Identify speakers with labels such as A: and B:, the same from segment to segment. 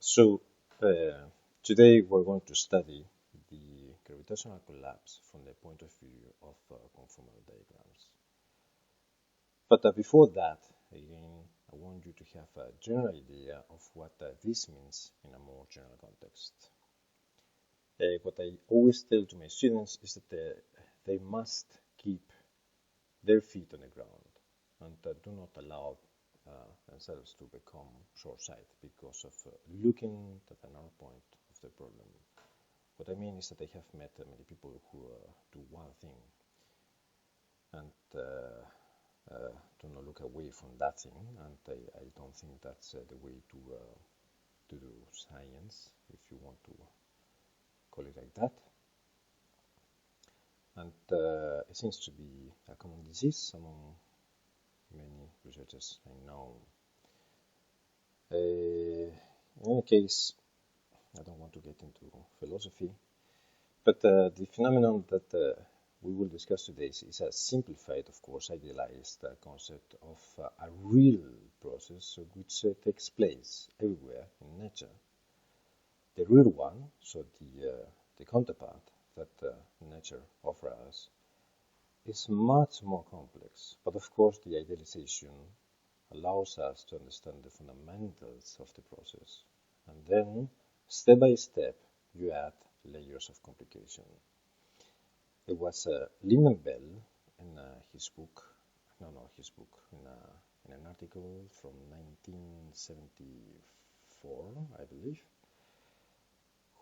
A: So today we're going to study the gravitational collapse from the point of view of conformal diagrams. But before that, again, I want you to have a general idea of what this means in a more general context. What I always tell to my students is that they must keep their feet on the ground and do not allow themselves to become short-sighted because of looking at another point of the problem. What I mean is that I have met many people who do one thing and do not look away from that thing, and I don't think that's the way to do science, if you want to call it like that. And it seems to be a common disease among many researchers I know. In any case, I don't want to get into philosophy, but the phenomenon that we will discuss today is a simplified, of course, idealized concept of a real process which takes place everywhere in nature. The real one, so the counterpart that nature offers us, is much more complex, but of course the idealization allows us to understand the fundamentals of the process, and then step by step you add layers of complication. It was Lyndon Bell in his book, in an article from 1974, I believe,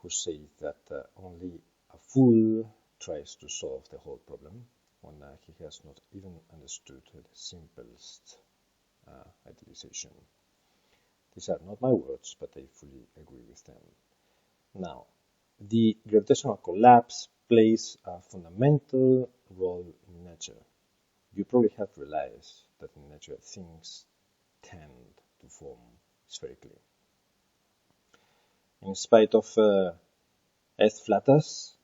A: who said that only a fool tries to solve the whole problem when he has not even understood the simplest idealization. These are not my words, but I fully agree with them. Now, the gravitational collapse plays a fundamental role in nature. You probably have realized that in nature things tend to form spherically. In spite of Earth flatters,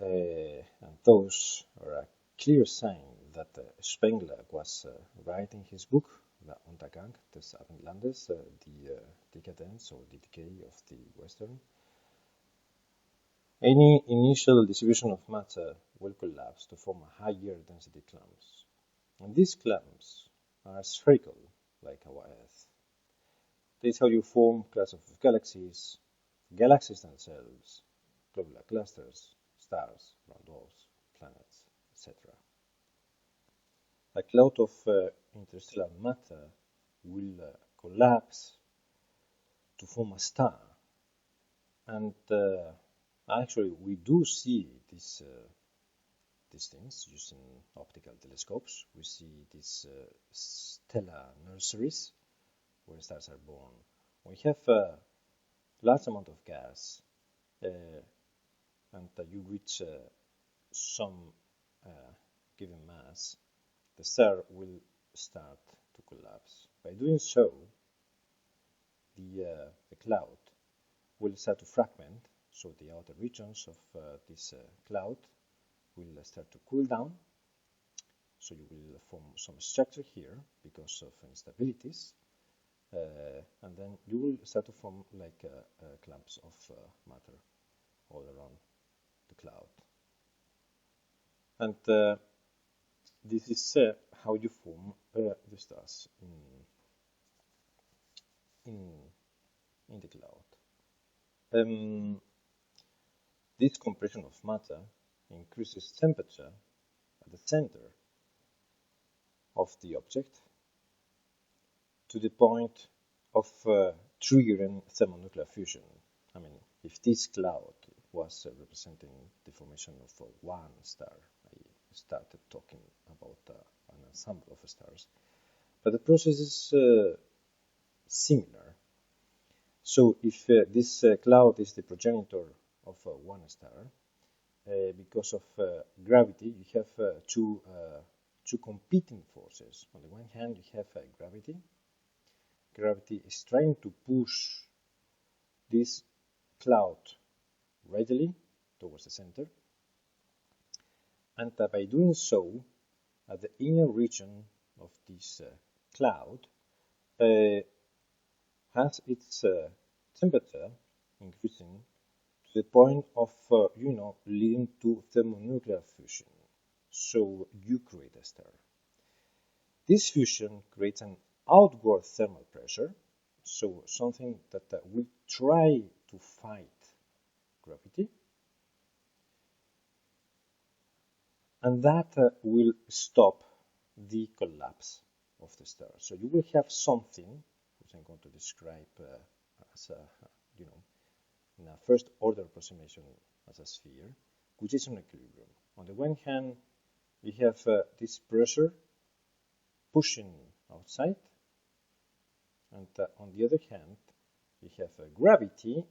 A: and those are a clear sign that Spengler was right in his book, the Untergang des Abendlandes, the decadence or the decay of the Western. Any initial distribution of matter will collapse to form a higher density clumps. And these clumps are spherical, like our Earth. This is how you form clusters of galaxies, galaxies themselves, globular clusters, stars, brown dwarfs, planets, etc. A cloud of interstellar matter will collapse to form a star, and actually we do see these things using optical telescopes. We see these stellar nurseries where stars are born. We have a large amount of gas, and you reach some given mass, the star will start to collapse. By doing so, the cloud will start to fragment, so the outer regions of this cloud will start to cool down, so you will form some structure here because of instabilities, and then you will start to form like clumps of matter all around the cloud. And this is how you form the stars in the cloud. This compression of matter increases temperature at the center of the object to the point of triggering thermonuclear fusion. I mean, if this cloud was representing the formation of one star, I started talking about an ensemble of stars. But the process is similar. So if this cloud is the progenitor of one star, because of gravity, you have two competing forces. On the one hand, you have gravity. Gravity is trying to push this cloud radially towards the center, and by doing so, at the inner region of this cloud, has its temperature increasing to the point of, leading to thermonuclear fusion. So you create a star. This fusion creates an outward thermal pressure, so something that will try to fight gravity, and that will stop the collapse of the star. So you will have something, which I'm going to describe as a, in a first order approximation as a sphere, which is in equilibrium. On the one hand, we have this pressure pushing outside, and on the other hand, we have gravity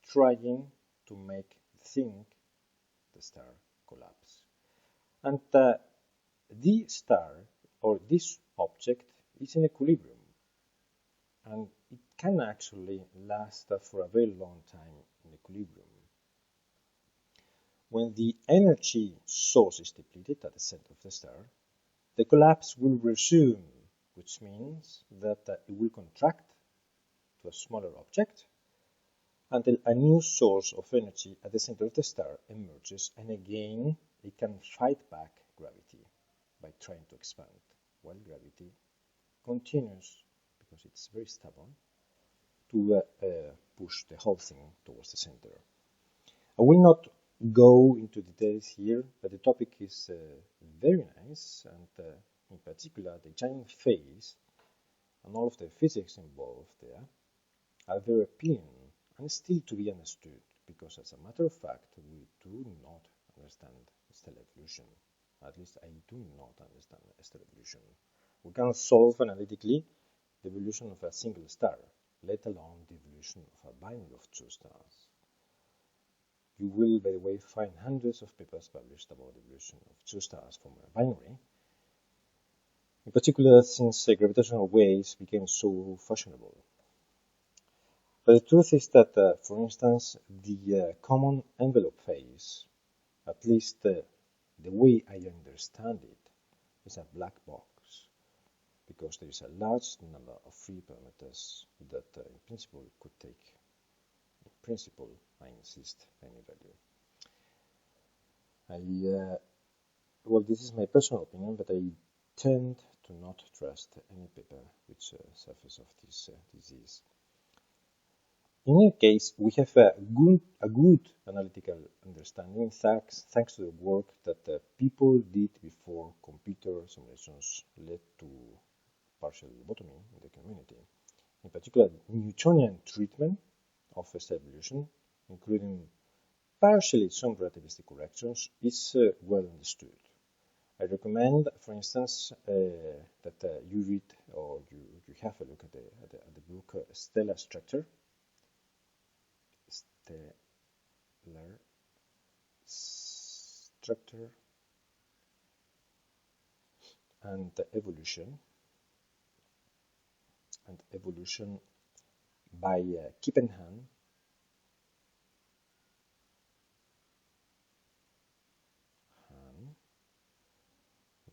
A: trying to make the star collapse. And the star, or this object, is in equilibrium, and it can actually last for a very long time in equilibrium. When the energy source is depleted at the center of the star, the collapse will resume, which means that it will contract to a smaller object until a new source of energy at the center of the star emerges, and again it can fight back gravity by trying to expand, while gravity continues, because it's very stubborn, to push the whole thing towards the center. I will not go into details here, but the topic is very nice, and in particular the giant phase and all of the physics involved there are very appealing and still to be understood, because as a matter of fact we do not understand stellar evolution. At least I do not understand stellar evolution. We can solve analytically the evolution of a single star, let alone the evolution of a binary of two stars. You will, by the way, find hundreds of papers published about the evolution of two stars from a binary, in particular since gravitational waves became so fashionable. But the truth is that, for instance, the common envelope phase, at least the way I understand it, is a black box, because there is a large number of free parameters that, in principle, could take, I insist, any value. Well, this is my personal opinion, but I tend to not trust any paper which suffers of this disease. In any case, we have a good analytical understanding thanks to the work that people did before computer simulations led to partial lobotomy in the community. In particular, Newtonian treatment of stellar evolution, including partially some relativistic corrections, is well understood. I recommend, for instance, that you read or you have a look at the book Stellar Structure, and Evolution by Kippenhahn,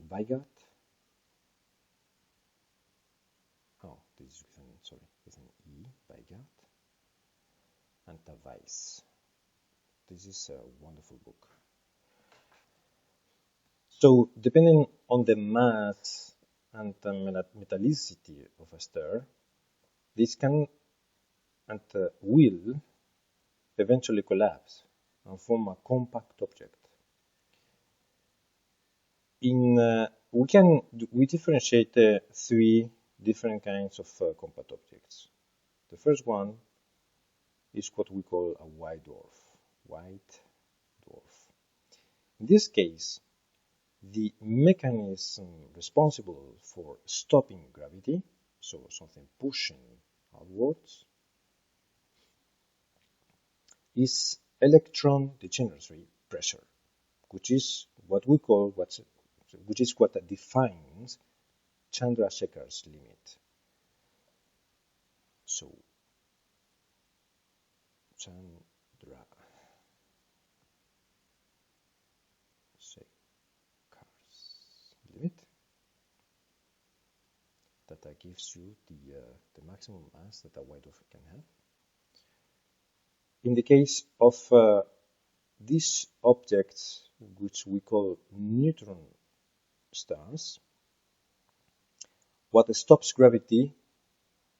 A: Weigert, this is with an E, Weigert, and Weiss. This is a wonderful book. So, depending on the mass and the metallicity of a star, this can and will eventually collapse and form a compact object. We differentiate three different kinds of compact objects. The first one is what we call a white dwarf. In this case, the mechanism responsible for stopping gravity, so something pushing outwards, is electron degeneracy pressure, which is what defines Chandrasekhar's limit. So, Chandrasekhar's limit, that gives you the maximum mass that a white dwarf can have. In the case of these objects, which we call neutron stars, what stops gravity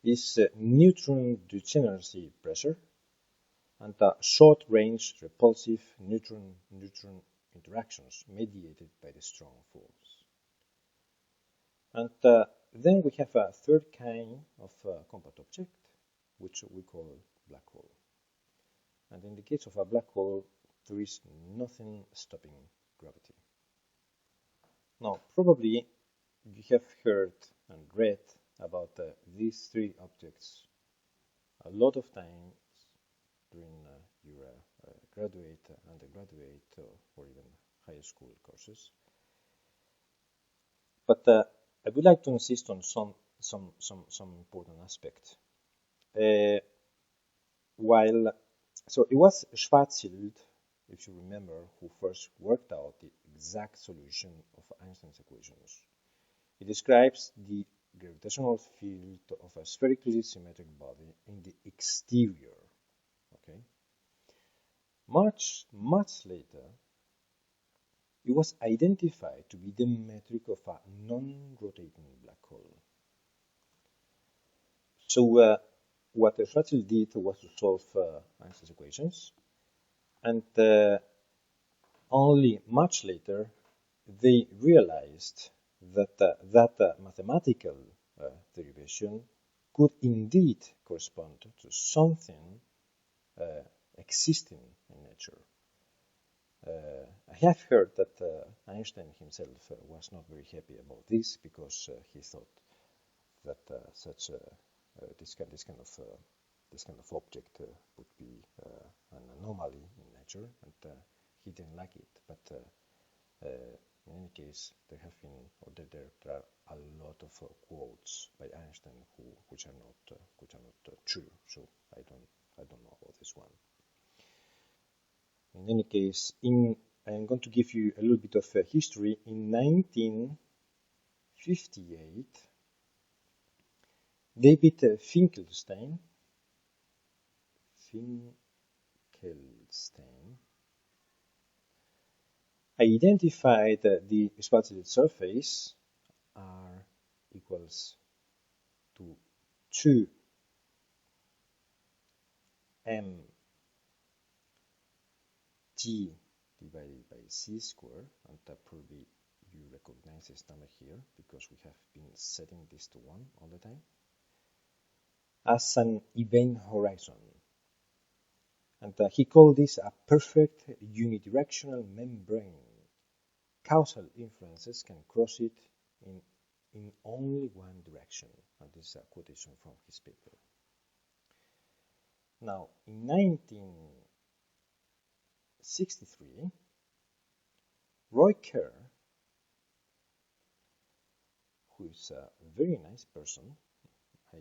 A: is neutron degeneracy pressure and short-range repulsive neutron-neutron interactions mediated by the strong force. And then we have a third kind of compact object, which we call black hole. And in the case of a black hole, there is nothing stopping gravity. Now, probably you have heard and read about these three objects a lot of times during your graduate, undergraduate, or even high school courses. But I would like to insist on some important aspect. So it was Schwarzschild, if you remember, who first worked out the exact solution of Einstein's equations. He describes the gravitational field of a spherically symmetric body in the exterior. Okay. Much later, it was identified to be the metric of a non-rotating black hole. So what Schwarzschild did was to solve Einstein's equations, and only much later they realized that mathematical derivation could indeed correspond to something existing in nature. I have heard that Einstein himself was not very happy about this because he thought that this kind of object would be an anomaly in nature, and he didn't like it. But in any case, there are a lot of quotes by Einstein which are not true. So I don't know about this one. In any case, I'm going to give you a little bit of history. In 1958, David Finkelstein identified the Schwarzschild surface R equals to 2m G divided by c squared, and probably you recognize this number here because we have been setting this to 1 all the time, as an event horizon. And he called this a perfect unidirectional membrane. Causal influences can cross it in only one direction. And this is a quotation from his paper. Now, in 1963, Roy Kerr, who is a very nice person, I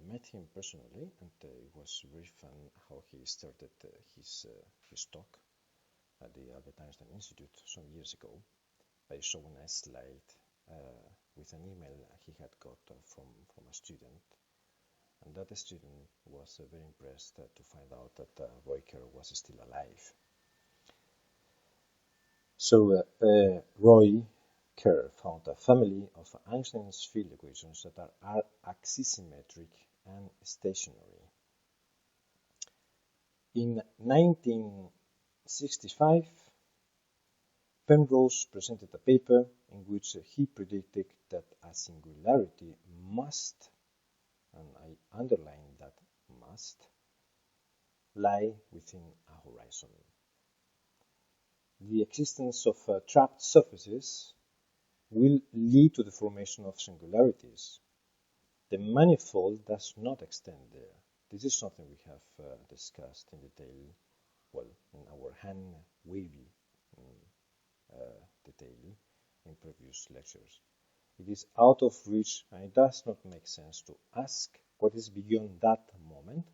A: met him personally, and it was very fun how he started his talk at the Albert Einstein Institute some years ago by showing a slide with an email he had got from a student, and that student was very impressed to find out that Roy Kerr was still alive. So Roy Kerr found a family of Einstein's field equations that are axisymmetric and stationary. In 1965, Penrose presented a paper in which he predicted that a singularity must, and I underline that must, lie within a horizon. The existence of trapped surfaces will lead to the formation of singularities. The manifold does not extend there. This is something we have discussed in detail, in our hand-wavy detail in previous lectures. It is out of reach, and it does not make sense to ask what is beyond that moment,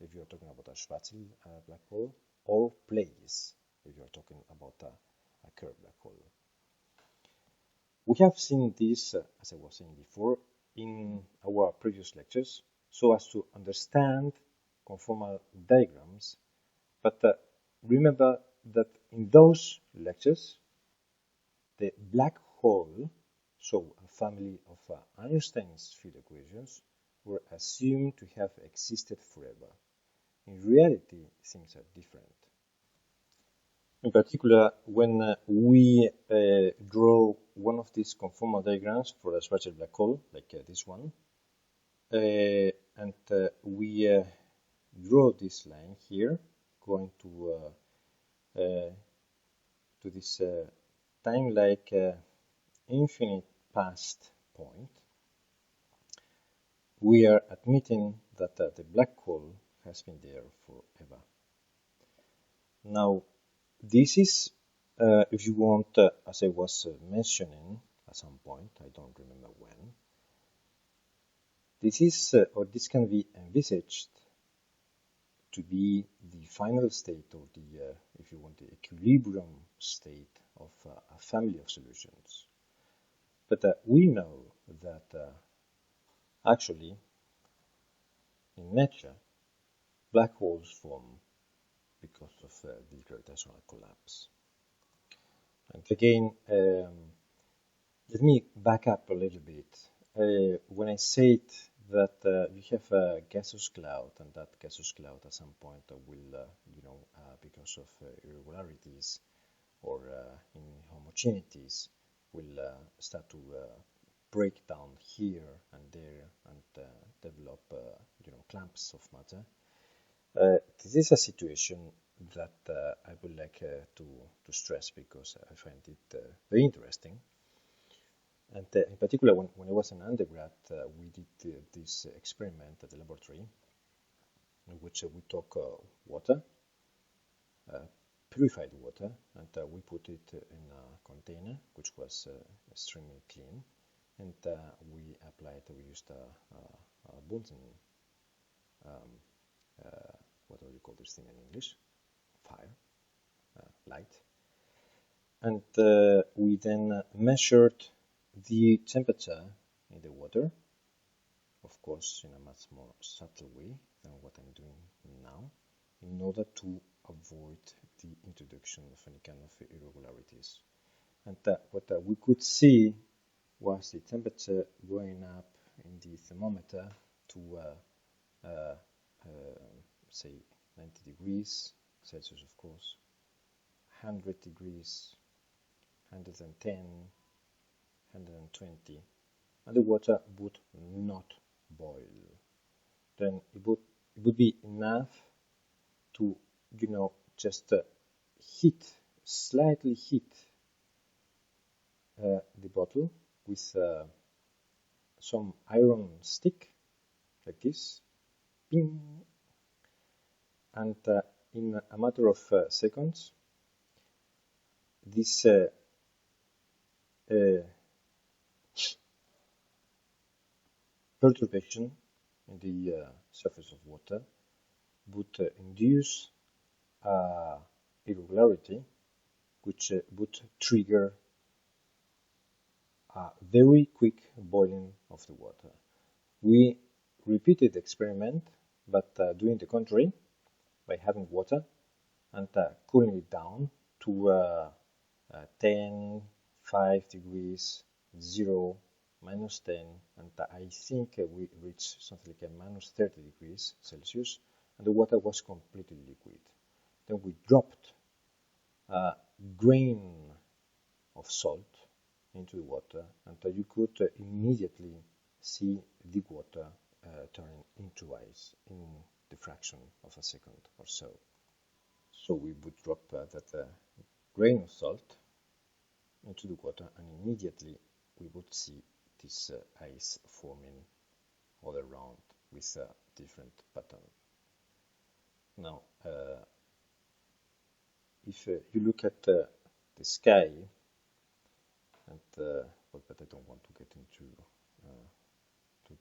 A: if you're talking about a Schwarzschild black hole, or place, if you're talking about a Kerr black hole. We have seen this, as I was saying before, in our previous lectures so as to understand conformal diagrams, but remember that in those lectures the black hole, so a family of Einstein's field equations, were assumed to have existed forever. In reality, things are different. In particular, when we draw one of these conformal diagrams for a Schwarzschild black hole, like this one, and we draw this line here, going to this time-like infinite past point, we are admitting that the black hole has been there forever. Now, this is, if you want, as I was mentioning at some point, I don't remember when, this is, or this can be envisaged to be the final state, or the, if you want, the equilibrium state of a family of solutions. But we know that actually, in nature, black holes form because of the gravitational collapse. And again, let me back up a little bit. When I said that you have a gaseous cloud, and that gaseous cloud at some point will, because of irregularities or inhomogeneities, will start to break down here and there and develop, clumps of matter. This is a situation that I would like to stress because I find it very interesting. And in particular, when I was an undergrad, we did this experiment at the laboratory in which we took water, purified water, and we put it in a container which was extremely clean, and we used a Bunsen, what do you call this thing in English? Fire, light. And we then measured the temperature in the water, of course in a much more subtle way than what I'm doing now, in order to avoid the introduction of any kind of irregularities. And what we could see was the temperature going up in the thermometer to say 90 degrees Celsius, of course, 100 degrees, 110, 120, and the water would not boil. Then it would be enough to, just slightly heat the bottle with some iron stick, like this, ping, and in a matter of seconds, this perturbation in the surface of water would induce irregularity, which would trigger a very quick boiling of the water. We repeated the experiment, but doing the contrary, by having water and cooling it down to 10, 5 degrees, 0, minus 10, and I think we reached something like a minus 30 degrees Celsius, and the water was completely liquid. Then we dropped a grain of salt into the water, and you could immediately see the water turning into ice in the fraction of a second or so. So we would drop that grain of salt into the water, and immediately we would see this ice forming all around with a different pattern. Now, if you look at the sky, and but I don't want to get into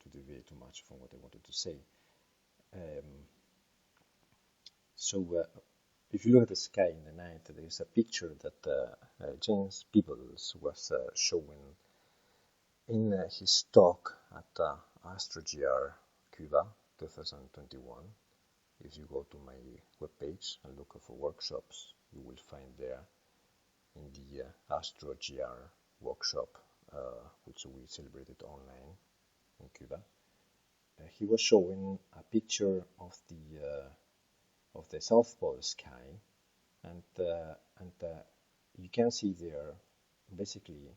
A: to deviate too much from what I wanted to say. So if you look at the sky in the night, there is a picture that James Peebles was showing in his talk at Astro-GR Cuba 2021. If you go to my webpage and look for workshops, you will find there in the Astro-GR workshop, which we celebrated online in Cuba. He was showing a picture of the South Pole sky, and you can see there basically,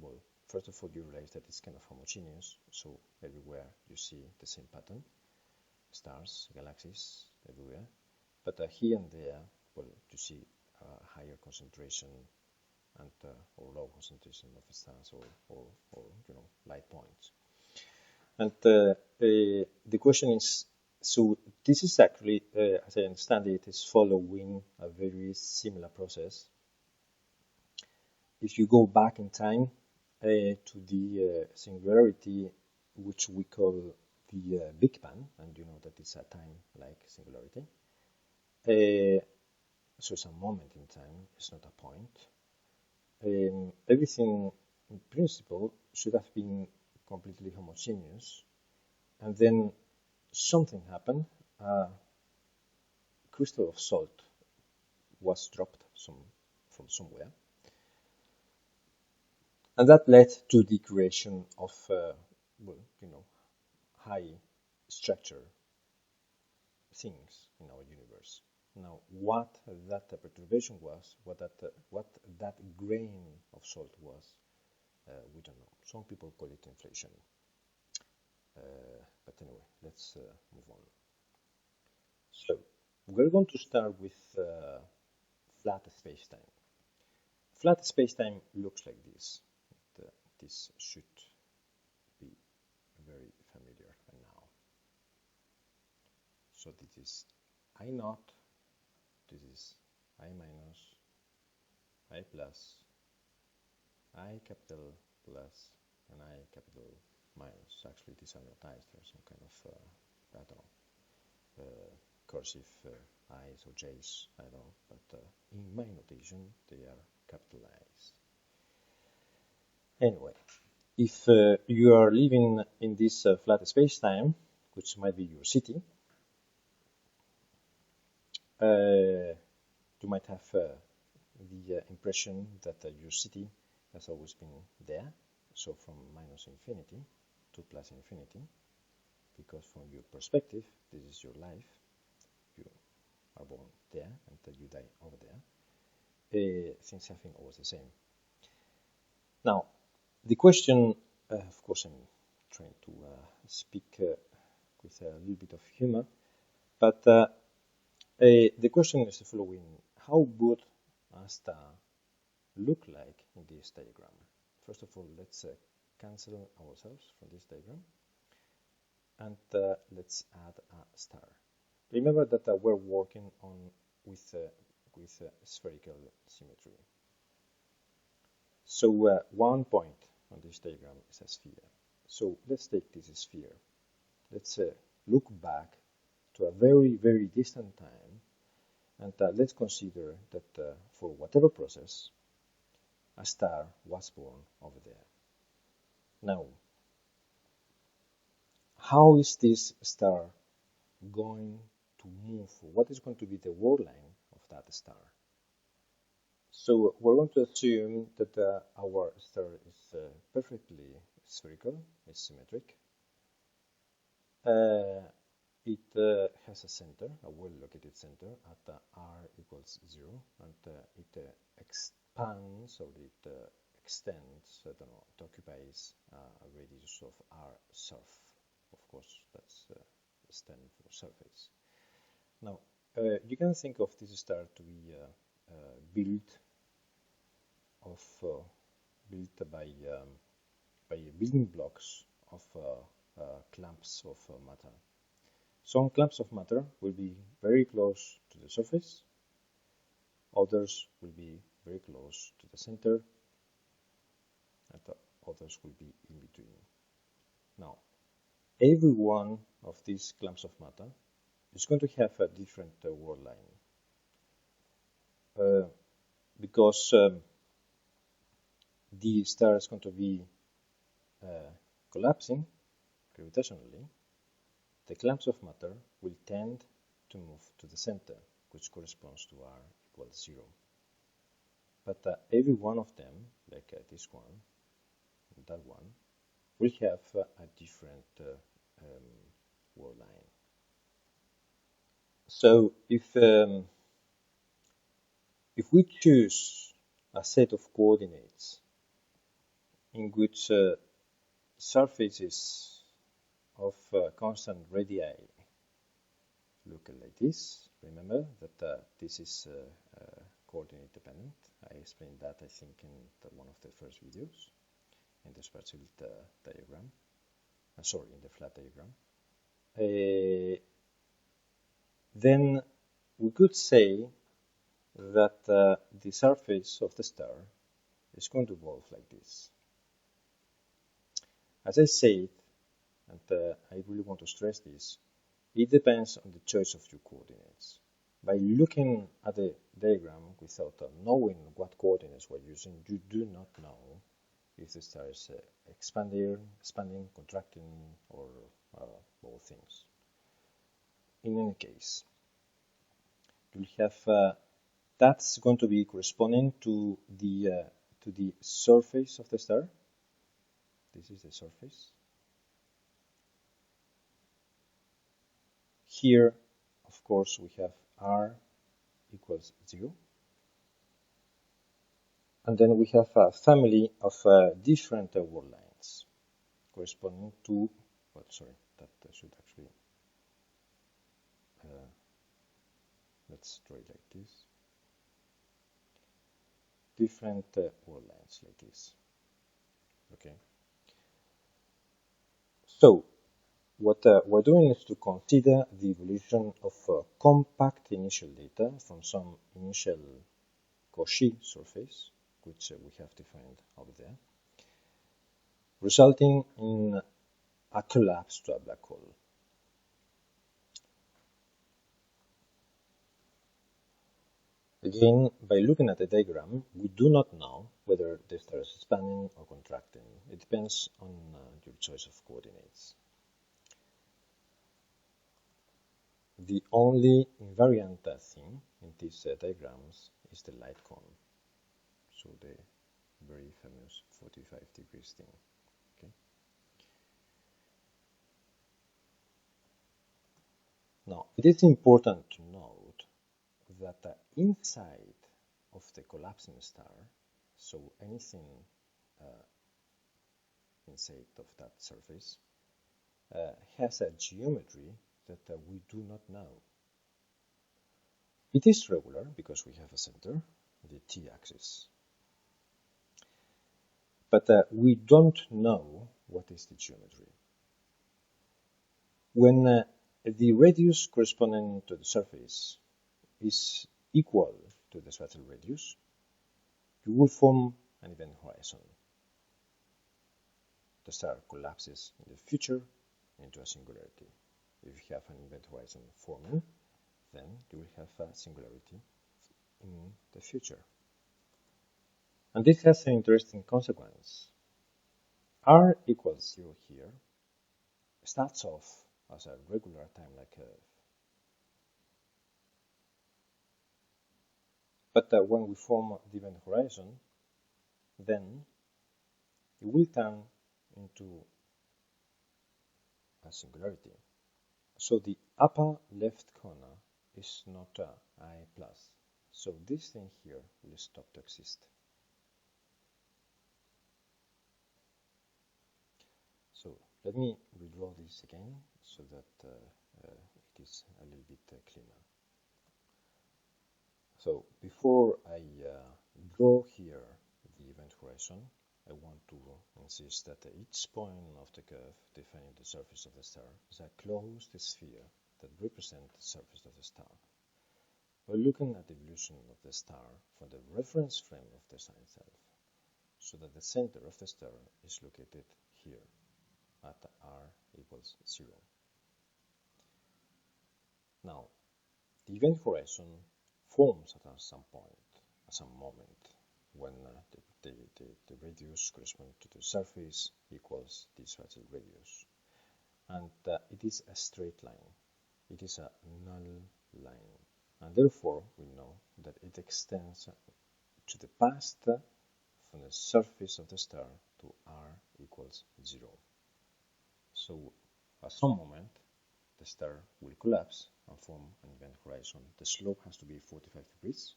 A: well, first of all, you realize that it's kind of homogeneous, so everywhere you see the same pattern, stars, galaxies, everywhere. But here and there, well, you see higher concentration and or low concentration of stars or light points. And the question is, so this is actually, as I understand it, is following a very similar process. If you go back in time to the singularity, which we call the Big Bang, and you know that it's a time-like singularity. So it's a moment in time, it's not a point. Everything, in principle, should have been completely homogeneous, and then something happened. A crystal of salt was dropped from somewhere, and that led to the creation of, high structure things in our universe. Now, what that perturbation was, what that grain of salt was, we don't know. Some people call it inflation. But anyway, let's move on. So, we're going to start with flat spacetime. Flat spacetime looks like this. This should be very familiar now. So this is I naught, this is I minus, I plus, I capital plus, and I capital minus. Actually, these are not i's, there's some kind of, I don't know, cursive i's or j's, I don't know, but in my notation, they are capital i's. Anyway, if you are living in this flat space-time, which might be your city, you might have the impression that your city has always been there, so from minus infinity to plus infinity, because from your perspective, this is your life. You are born there and you die over there. Things have been always the same. Now, the question, of course, I'm trying to speak with a little bit of humor, but the question is the following: how would a star look like in this diagram? First of all, let's cancel ourselves from this diagram, and let's add a star. Remember that we're working on with spherical symmetry. So one point on this diagram is a sphere. So let's take this sphere. Let's look back to a very, very distant time, and let's consider that for whatever process, a star was born over there. Now, how is this star going to move? What is going to be the world line of that star? So we're going to assume that our star is perfectly spherical, it's symmetric. It has a center, a well-located center at r equals 0, and it expands, or it extends, I don't know, it occupies a radius of r surf. Of course, that's stand for surface. Now, you can think of this star to be built by building blocks of clumps of matter. Some clumps of matter will be very close to the surface, others will be very close to the center, and others will be in between. Now, every one of these clumps of matter is going to have a different world line, because the star is going to be collapsing gravitationally, the clumps of matter will tend to move to the center, which corresponds to r equals 0. But every one of them, like this one and that one, will have a different word line. So if we choose a set of coordinates in which surfaces of constant radii look like this, remember that this is coordinate dependent. I explained that, I think, in one of the first videos, in the spatial diagram. Sorry, in the flat diagram. Then we could say that the surface of the star is going to evolve like this. As I said, and I really want to stress this, it depends on the choice of your coordinates. By looking at the diagram without knowing what coordinates we're using, you do not know if the star is expanding, contracting, or both things. In any case, you'll have that's going to be corresponding to the surface of the star. This is the surface. Here, of course, we have r equals 0. And then we have a family of different word lines corresponding to, well, sorry, that should actually, let's draw it like this. Different word lines like this. Okay. So, what we're doing is to consider the evolution of compact initial data from some initial Cauchy surface, which we have defined over there, resulting in a collapse to a black hole. Again, by looking at the diagram, we do not know whether the star is expanding or contracting. It depends on your choice of coordinates. The only invariant thing in these diagrams is the light cone, so the very famous 45 degrees thing. Okay. Now, it is important to note that inside of the collapsing star, so anything inside of that surface, has a geometry that we do not know. It is regular because we have a center, the t-axis. But we don't know what is the geometry. When the radius corresponding to the surface is equal to the spatial radius, you will form an event horizon. The star collapses in the future into a singularity. If you have an event horizon forming, then you will have a singularity in the future. And this has an interesting consequence. R equals 0 here starts off as a regular time-like curve. But when we form the event horizon, then it will turn into a singularity. So the upper left corner is not I plus. So this thing here will stop to exist. So let me redraw this again so that it is a little bit cleaner. So before I draw here the event horizon, I want to insist that each point of the curve defining the surface of the star is a closed sphere that represents the surface of the star. We're looking at the evolution of the star from the reference frame of the star itself, so that the center of the star is located here at r equals 0. Now, the event horizon forms at some point, at some moment, when the radius corresponding to the surface equals the Schwarzschild radius. And it is a straight line. It is a null line. And therefore, we know that it extends to the past from the surface of the star to r equals 0. So, at some moment, the star will collapse and form an event horizon. The slope has to be 45 degrees,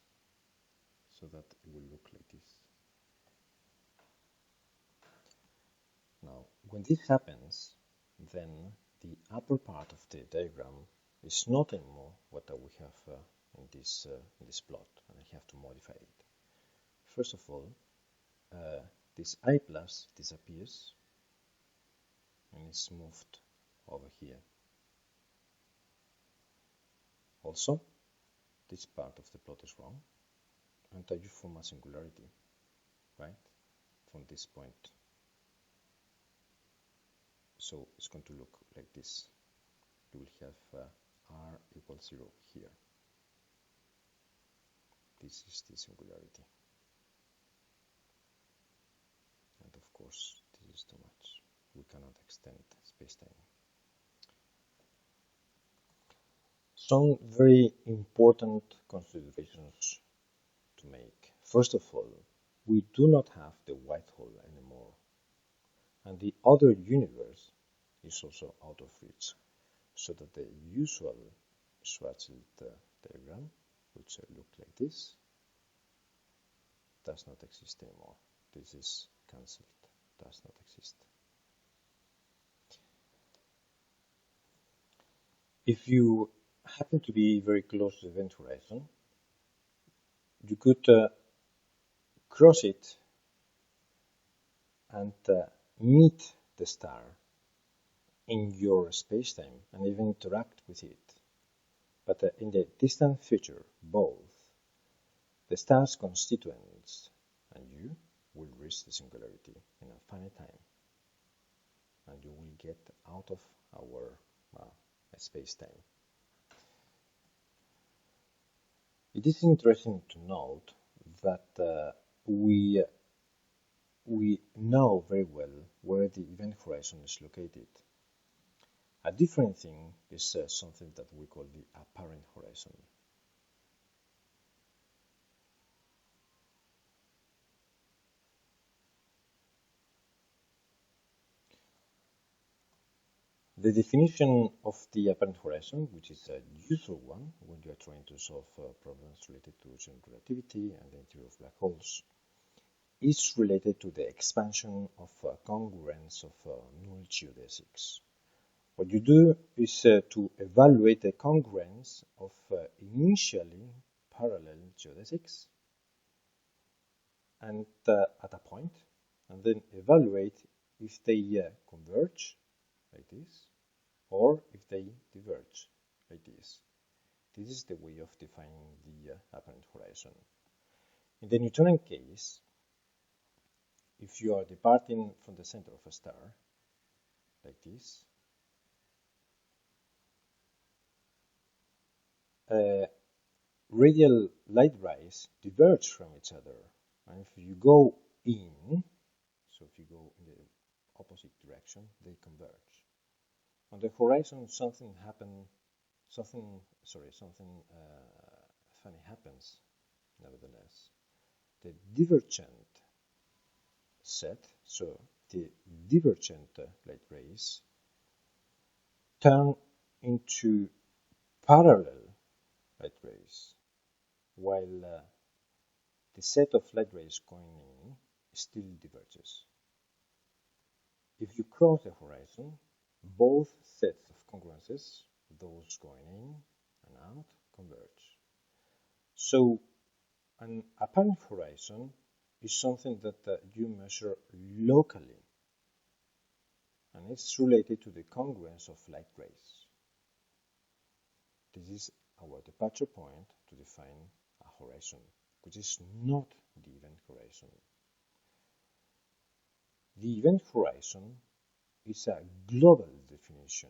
A: so that it will look like this. Now, when this happens, then the upper part of the diagram is not anymore what we have in this plot, and I have to modify it. First of all, this I plus disappears and is moved over here. Also, this part of the plot is wrong, and you form a singularity, right, from this point. So it's going to look like this. You will have r equals 0 here. This is the singularity. And of course, this is too much. We cannot extend space-time. Some very important considerations to make. First of all, we do not have the white hole anymore, and the other universe is also out of reach, so that the usual Schwarzschild diagram, which look like this, does not exist anymore. This is cancelled, does not exist. If you happen to be very close to the event horizon, you could cross it and meet the star in your space-time and even interact with it. But in the distant future, both the star's constituents and you will reach the singularity in a finite time, and you will get out of our space-time. It is interesting to note that we know very well where the event horizon is located. A different thing is something that we call the apparent horizon. The definition of the apparent horizon, which is a usual one when you are trying to solve problems related to general relativity and the interior of black holes, is related to the expansion of congruence of null geodesics. What you do is to evaluate the congruence of initially parallel geodesics and at a point, and then evaluate if they converge like this, or if they diverge like this. This is the way of defining the apparent horizon. In the Newtonian case, if you are departing from the center of a star, like this, radial light rays diverge from each other, and if you go in, so if you go in the opposite direction, they converge. On the horizon, something funny happens. Nevertheless, the divergent set, so the divergent light rays, turn into parallel light rays, while the set of light rays going in still diverges. If you cross the horizon, both sets of congruences, those going in and out, converge. So an apparent horizon is something that you measure locally, and it's related to the congruence of light rays. This is our departure point to define a horizon, which is not the event horizon. The event horizon is a global definition.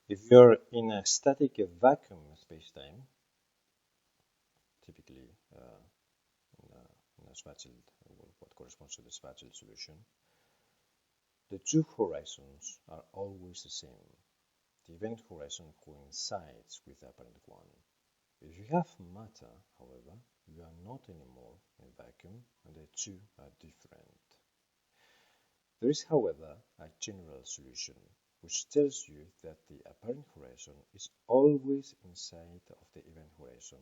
A: If you're in a static vacuum spacetime, typically in a Schwarzschild, what corresponds to the Schwarzschild solution, the two horizons are always the same. The event horizon coincides with the apparent one. If you have matter, however, you are not anymore in a vacuum, and the two are different. There is, however, a general solution which tells you that the apparent horizon is always inside of the event horizon,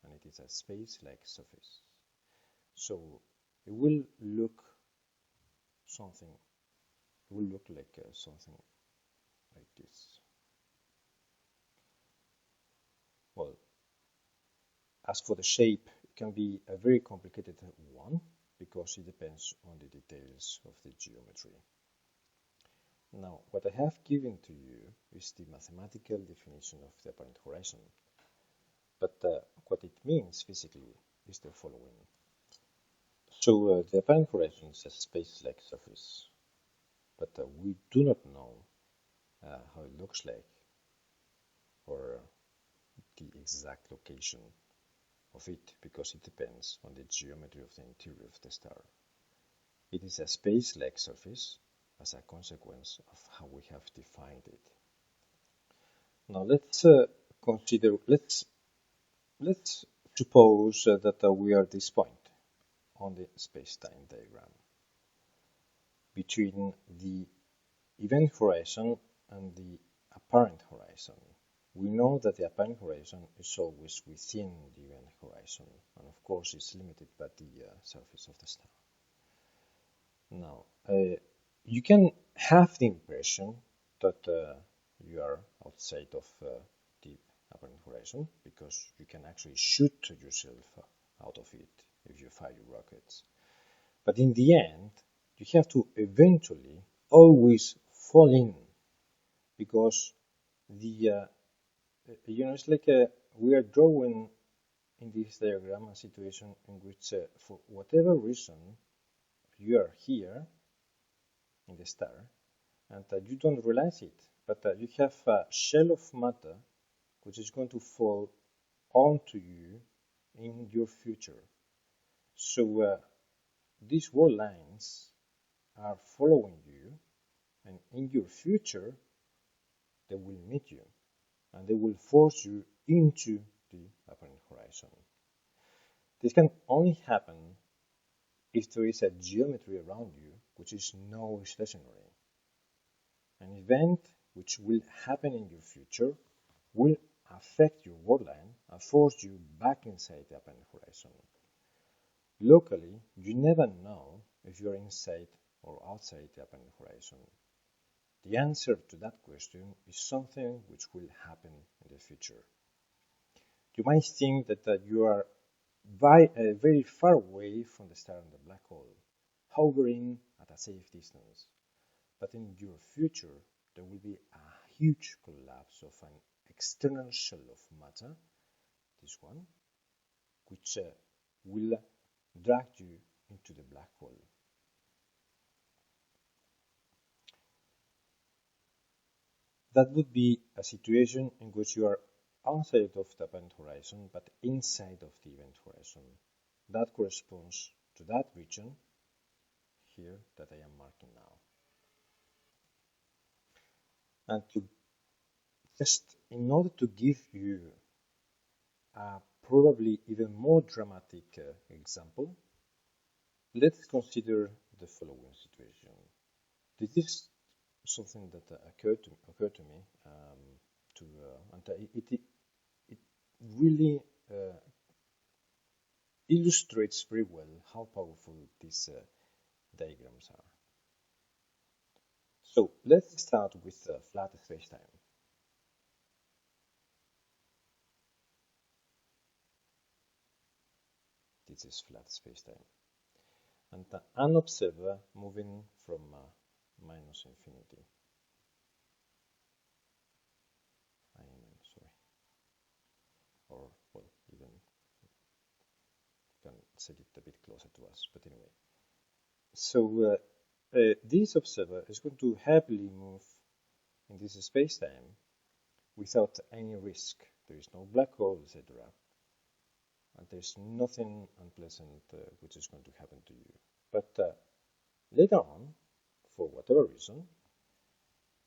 A: and it is a space-like surface. So it will look something. It will look like something like this. Well, as for the shape, it can be a very complicated one because it depends on the details of the geometry. Now, what I have given to you is the mathematical definition of the apparent horizon, but what it means physically is the following. So the apparent horizon is a space-like surface, but we do not know how it looks like or the exact location of it because it depends on the geometry of the interior of the star. It is a space-like surface as a consequence of how we have defined it. Now let's suppose that we are at this point on the space-time diagram between the event horizon and the apparent horizon. We know that the apparent horizon is always within the event horizon, and of course it's limited by the surface of the star. Now, you can have the impression that you are outside of the apparent horizon because you can actually shoot yourself out of it if you fire your rockets. But in the end, you have to eventually always fall in because it's like we are drawing in this diagram a situation in which for whatever reason you are here in the star and you don't realize it, but you have a shell of matter which is going to fall onto you in your future. So these wall lines are following you, and in your future they will meet you and they will force you into the apparent horizon. This can only happen if there is a geometry around you which is no stationary. An event which will happen in your future will affect your wall line and force you back inside the apparent horizon. Locally, you never know if you are inside or outside the apparent horizon. The answer to that question is something which will happen in the future. You might think that you are very far away from the star and the black hole, hovering at a safe distance. But in your future, there will be a huge collapse of an external shell of matter, this one, which will drag you into the black hole. That would be a situation in which you are outside of the event horizon, but inside of the event horizon. That corresponds to that region here that I am marking now. And in order to give you a probably even more dramatic example, let's consider the following situation. This is something that occurred to me, and it really illustrates very well how powerful these diagrams are. So let's start with flat spacetime. This is flat spacetime, and an observer moving from minus infinity. Or, well, even you can set it a bit closer to us, but anyway. So this observer is going to happily move in this space-time without any risk. There is no black hole, etc. and there's nothing unpleasant which is going to happen to you. But later on, for whatever reason,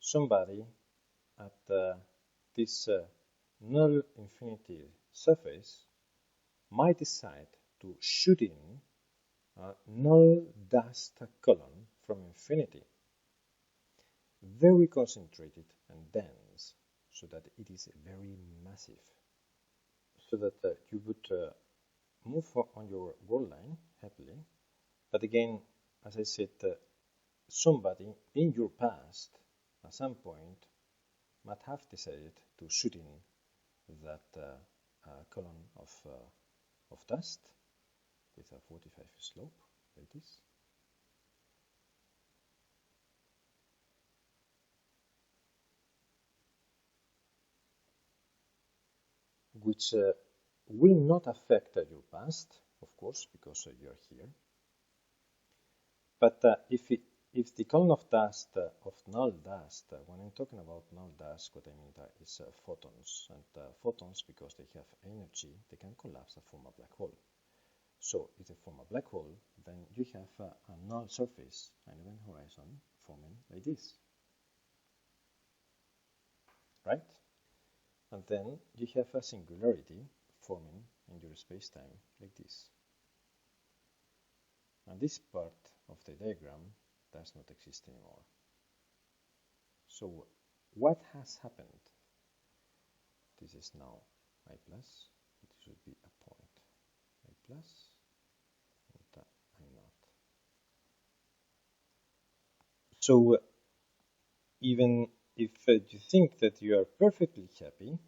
A: somebody at this null infinity surface might decide to shoot in a null dust column from infinity, very concentrated and dense, so that it is very massive, so that you would move on your world line happily. But again, as I said, somebody in your past at some point might have decided to shoot in that column of dust with a 45 slope like this. Which will not affect your past, of course, because you are here. But if the column of dust, of null dust, when I'm talking about null dust, what I mean is photons. And photons, because they have energy, they can collapse and form a black hole. So if they form a black hole, then you have a null surface, an event horizon, forming like this. Right? And then you have a singularity forming in your space-time like this. And this part of the diagram does not exist anymore. So what has happened? This is now I plus, it should be a point I plus, and I not. So even if you think that you are perfectly happy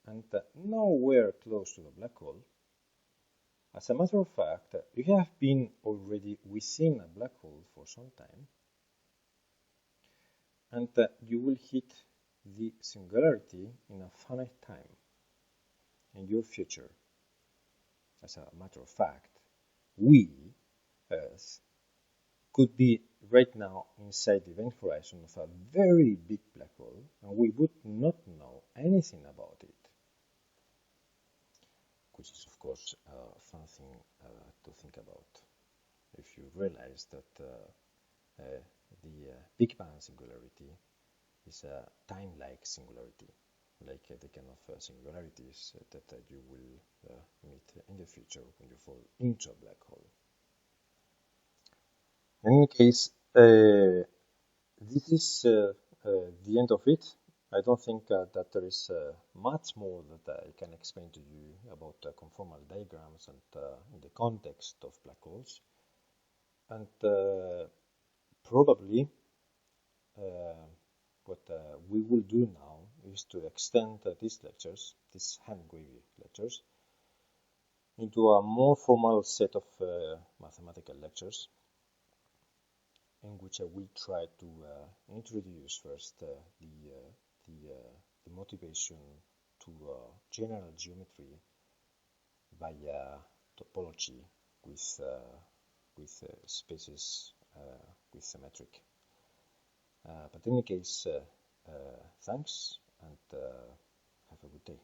A: and nowhere close to the black hole, as a matter of fact, you have been already within a black hole for some time, and you will hit the singularity in a finite time in your future. As a matter of fact, we, Earth, could be right now inside the event horizon of a very big black hole, and we would not know anything about it. Which is, of course, something to think about. If you realize that the Big Bang singularity is a time-like singularity, like the kind of singularities that you will meet in the future when you fall into a black hole. In any case, this is the end of it. I don't think that there is much more that I can explain to you about conformal diagrams and in the context of black holes. And probably what we will do now is to extend these lectures, these hand-wavy lectures, into a more formal set of mathematical lectures, in which I will try to introduce first the motivation to general geometry via topology with spaces with symmetric. But in any case, thanks and have a good day.